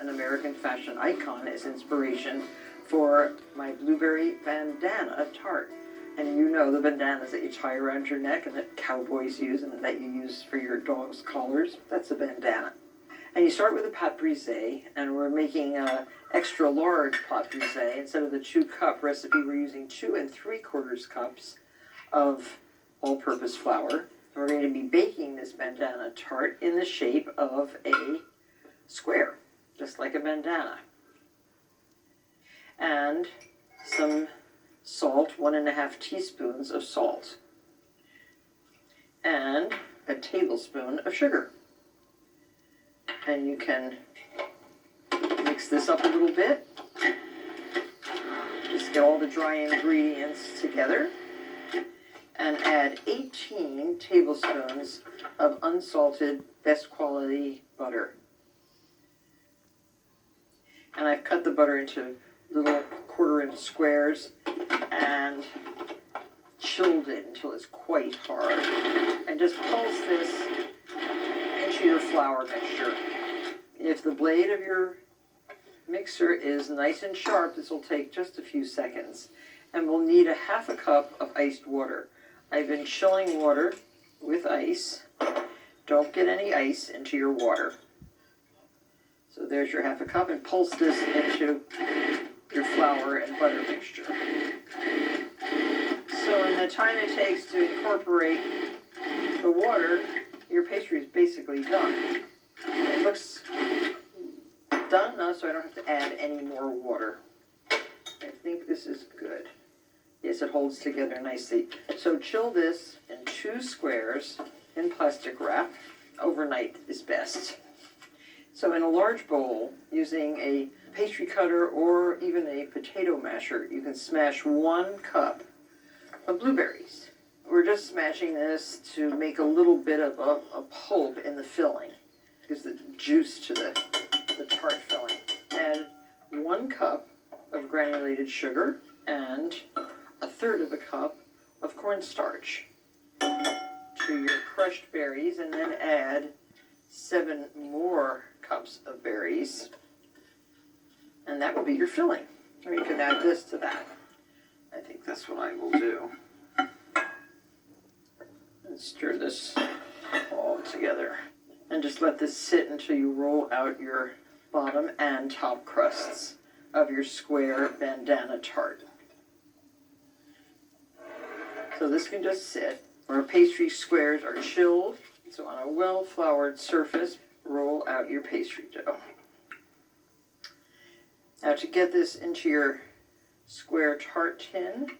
an American fashion icon, as inspiration for my blueberry bandana tart. And you know the bandanas that you tie around your neck and that cowboys use and that you use for your dog's collars, that's a bandana. And you start with a pâte brisée, and we're making an extra large pâte brisée. Instead of the 2-cup recipe, we're using 2 3/4 cups of all-purpose flour. And we're going to be baking this bandana tart in the shape of a square, just like a bandana. And some salt, 1½ teaspoons of salt, and a tablespoon of sugar. And you can mix this up a little bit. Just get all the dry ingredients together and add 18 tablespoons of unsalted, best quality butter. And I've cut the butter into little 1/4-inch squares and chilled it until it's quite hard. And just pulse this into your flour mixture. If the blade of your mixer is nice and sharp, this will take just a few seconds. And we'll need a 1/2 cup of iced water. I've been chilling water with ice. Don't get any ice into your water. So there's your 1/2 cup, and pulse this into your flour and butter mixture. So in the time it takes to incorporate the water, your pastry is basically done. It looks done enough so I don't have to add any more water. I think this is good. Yes, it holds together nicely. So chill this in 2 squares in plastic wrap. Overnight is best. So in a large bowl, using a pastry cutter or even a potato masher, you can smash 1 cup of blueberries. We're just smashing this to make a little bit of a pulp in the filling. It gives the juice to the tart filling. Add 1 cup of granulated sugar and 1/3 cup of cornstarch to your crushed berries, and then add 7 more cups of berries, and that will be your filling. Or you can add this to that. I think that's what I will do. And stir this all together. And just let this sit until you roll out your bottom and top crusts of your square bandana tart. So this can just sit. Our pastry squares are chilled, so on a well-floured surface, roll out your pastry dough. Now to get this into your square tart tin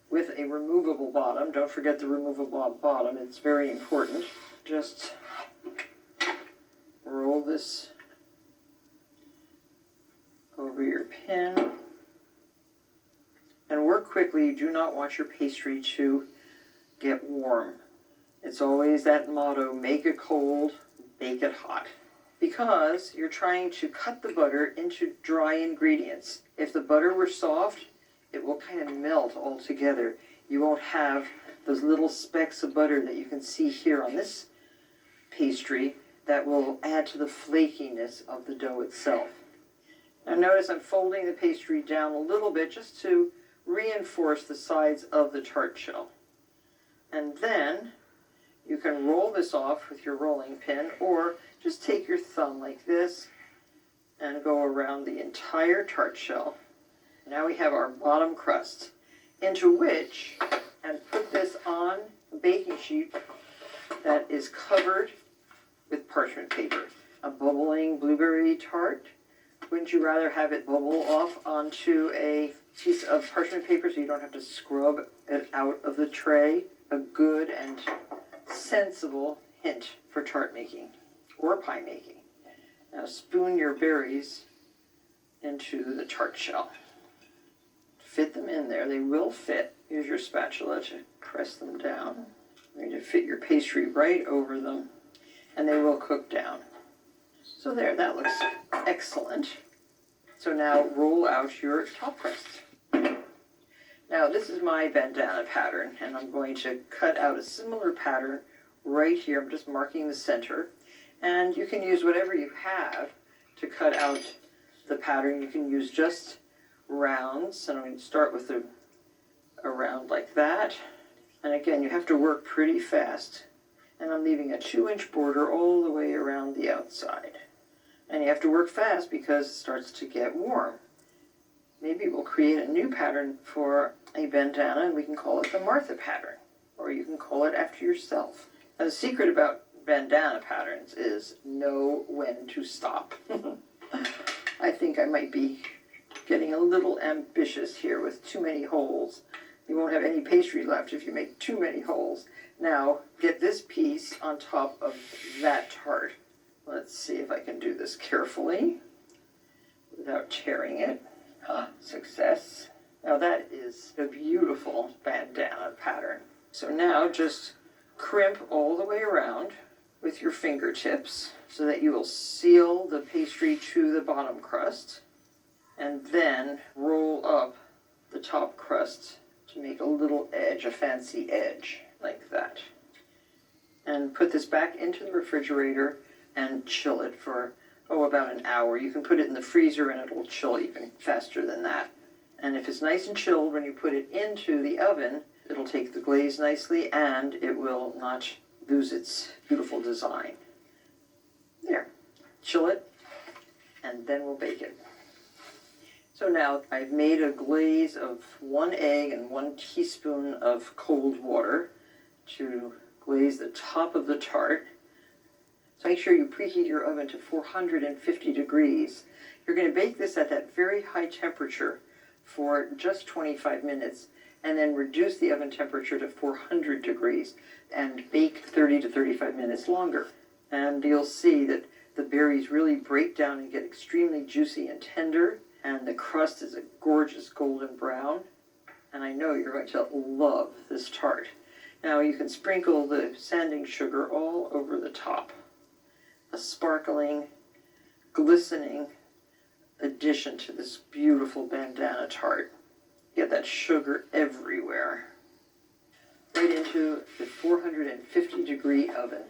with a removable bottom, don't forget the removable bottom, it's very important. Just roll this over your pin and work quickly. You do not want your pastry to get warm. It's always that motto, make it cold, bake it hot. Because you're trying to cut the butter into dry ingredients. If the butter were soft, it will kind of melt all together. You won't have those little specks of butter that you can see here on this pastry that will add to the flakiness of the dough itself. Now notice I'm folding the pastry down a little bit just to reinforce the sides of the tart shell. And then you can roll this off with your rolling pin, or just take your thumb like this and go around the entire tart shell. Now we have our bottom crust, into which, and put this on a baking sheet that is covered with parchment paper. A bubbling blueberry tart. Wouldn't you rather have it bubble off onto a piece of parchment paper so you don't have to scrub it out of the tray? A good and sensible hint for tart making or pie making. Now spoon your berries into the tart shell. Fit them in there. They will fit. Use your spatula to press them down. You're going to fit your pastry right over them, and they will cook down. So there, that looks excellent. So now roll out your top crust. Now this is my bandana pattern, and I'm going to cut out a similar pattern right here. I'm just marking the center, and you can use whatever you have to cut out the pattern. You can use just rounds, and I'm going to start with a round like that. And again, you have to work pretty fast. And I'm leaving a 2-inch border all the way around the outside. And you have to work fast because it starts to get warm. Maybe we'll create a new pattern for a bandana, and we can call it the Martha pattern. Or you can call it after yourself. Now, the secret about bandana patterns is know when to stop. I think I might be getting a little ambitious here with too many holes. You won't have any pastry left if you make too many holes. Now, get this piece on top of that tart. Let's see if I can do this carefully without tearing it. Success. Now that is a beautiful bandana pattern. So now just crimp all the way around with your fingertips so that you will seal the pastry to the bottom crust, and then roll up the top crust to make a little edge, a fancy edge like that. And put this back into the refrigerator and chill it for, about an hour. You can put it in the freezer and it'll chill even faster than that. And if it's nice and chilled when you put it into the oven, it'll take the glaze nicely and it will not lose its beautiful design. There, chill it, and then we'll bake it. So now I've made a glaze of 1 egg and 1 teaspoon of cold water to glaze the top of the tart. So make sure you preheat your oven to 450 degrees. You're going to bake this at that very high temperature for just 25 minutes, and then reduce the oven temperature to 400 degrees and bake 30 to 35 minutes longer. And you'll see that the berries really break down and get extremely juicy and tender, and the crust is a gorgeous golden brown. And I know you're going to love this tart. Now you can sprinkle the sanding sugar all over the top. A sparkling, glistening addition to this beautiful bandana tart. Get that sugar everywhere. Right into the 450 degree oven.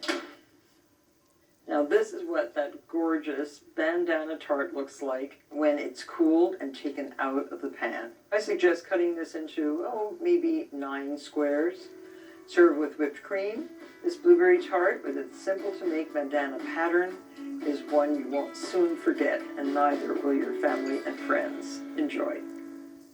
Now this is what that gorgeous bandana tart looks like when it's cooled and taken out of the pan. I suggest cutting this into, maybe 9 squares. Serve with whipped cream. This blueberry tart, with its simple to make bandana pattern, is one you won't soon forget, and neither will your family and friends. Enjoy.